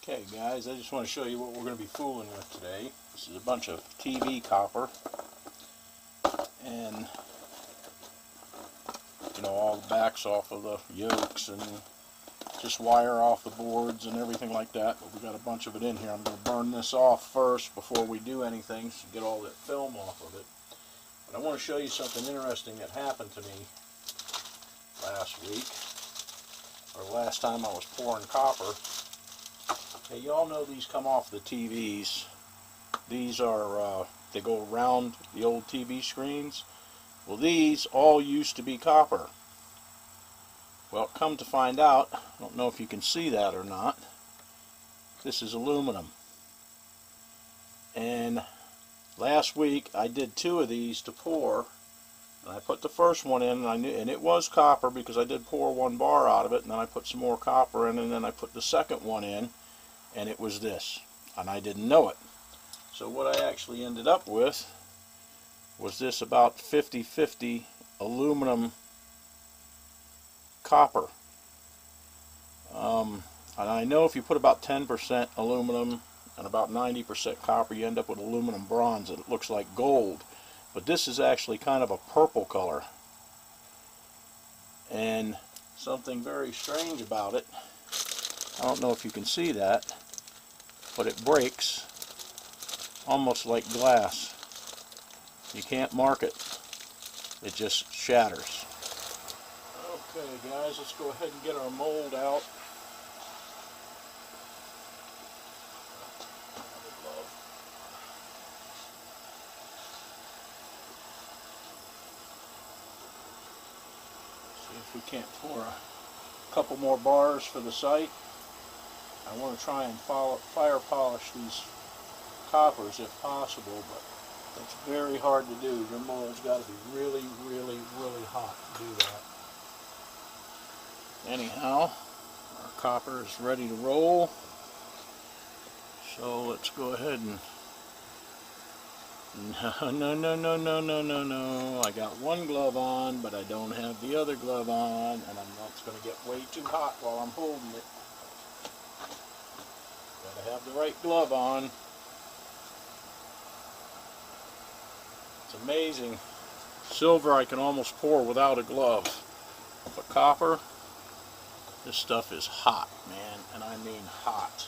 Okay guys, I just want to show you what we're going to be fooling with today. This is a bunch of TV copper and all the backs off of the yokes and just wire off the boards and everything like that, but we got a bunch of it in here. I'm going to burn this off first before we do anything to get all that film off of it. But I want to show you something interesting that happened to me last week, or last time I was pouring copper. Hey, you all know these come off the TVs. These are, they go around the old TV screens. Well, these all used to be copper. Well, come to find out, I don't know if you can see that or not, this is aluminum. And last week I did 2 of these to pour, and I put the first one in, and it was copper because I did pour 1 bar out of it, and then I put some more copper in, and then I put the second one in, and it was this, and I didn't know it. So what I actually ended up with was this about 50-50 aluminum copper. And I know if you put about 10% aluminum and about 90% copper, you end up with aluminum bronze and it looks like gold. But this is actually kind of a purple color. And something very strange about it, I don't know if you can see that, but it breaks almost like glass. You can't mark it. It just shatters. Okay guys, let's go ahead and get our mold out. See if we can't pour a couple more bars for the site. I want to try and fire polish these coppers if possible, but it's very hard to do. Your mold's got to be really, really, really hot to do that. Anyhow, our copper is ready to roll. So let's go ahead and... No. I got one glove on, but I don't have the other glove on, and it's going to get way too hot while I'm holding it. Gotta have the right glove on. It's amazing. Silver I can almost pour without a glove. But copper, this stuff is hot, man, and I mean hot.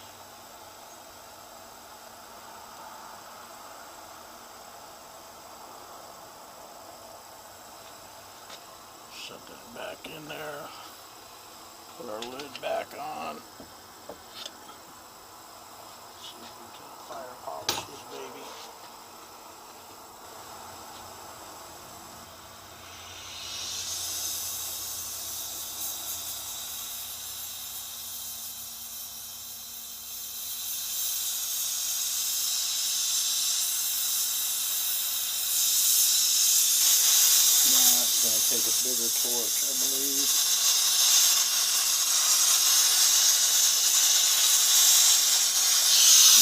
Set that back in there. Put our lid back on. See if we can fire polish this baby. Take a bigger torch, I believe.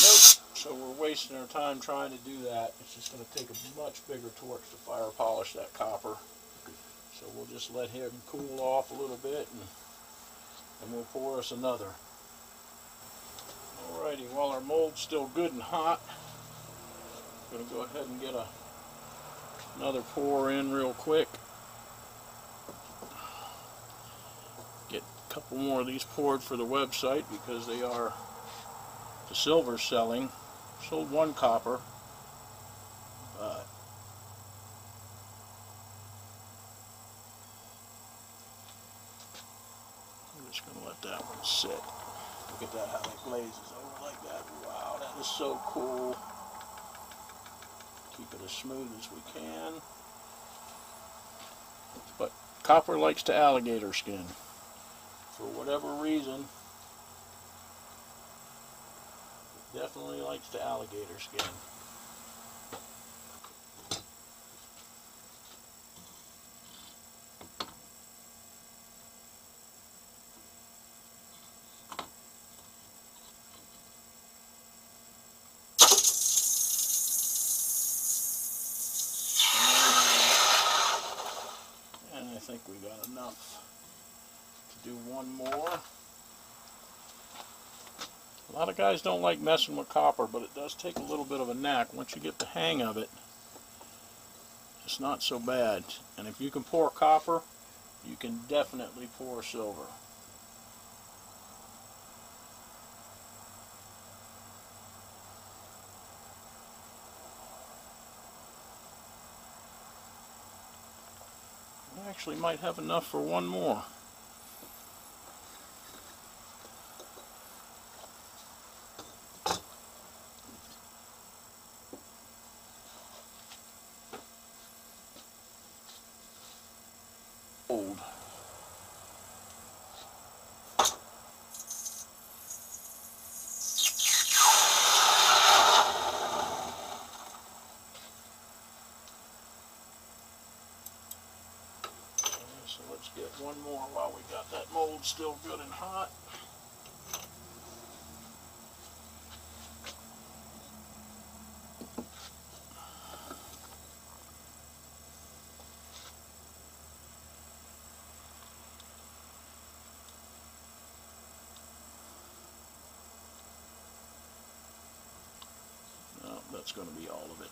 Nope. So we're wasting our time trying to do that. It's just going to take a much bigger torch to fire polish that copper. So we'll just let him cool off a little bit, and we'll pour us another. Alrighty, while our mold's still good and hot, I'm going to go ahead and get another pour in real quick. Get a couple more of these poured for the website because they are the silver selling. Sold 1 copper, but I'm just going to let that one sit. Look at that, how it glazes over like that. Wow, that is so cool. Keep it as smooth as we can. But copper likes to alligator skin. For whatever reason, it definitely likes to alligator skin. And I think we got enough to do one more. A lot of guys don't like messing with copper, but it does take a little bit of a knack. Once you get the hang of it, it's not so bad. And if you can pour copper, you can definitely pour silver. I actually might have enough for one more. Old. So let's get one more while we got that mold still good and hot. No, that's going to be all of it.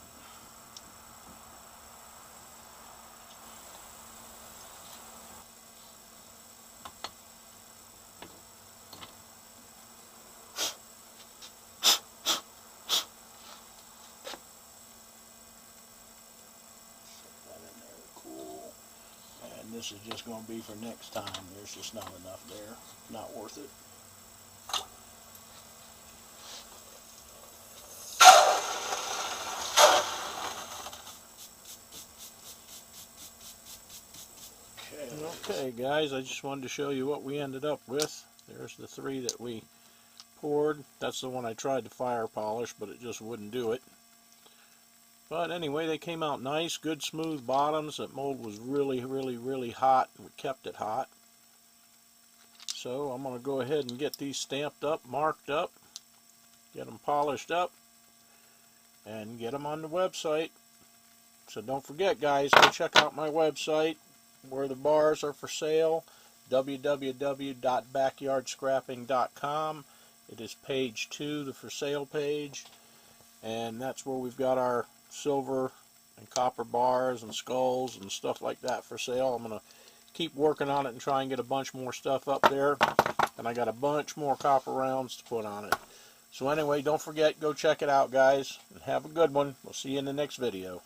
This is just going to be for next time. There's just not enough there. Not worth it. Okay guys, I just wanted to show you what we ended up with. There's the 3 that we poured. That's the one I tried to fire polish, but it just wouldn't do it. But anyway, they came out nice, good smooth bottoms. That mold was really hot. We kept it hot. So I'm going to go ahead and get these stamped up, marked up, get them polished up, and get them on the website. So don't forget guys, go check out my website where the bars are for sale, www.backyardscrapping.com. It is page 2, the for sale page, and that's where we've got our silver and copper bars and skulls and stuff like that for sale. I'm going to keep working on it and try and get a bunch more stuff up there, and I got a bunch more copper rounds to put on it. So anyway, don't forget, go check it out guys, and have a good one. We'll see you in the next video.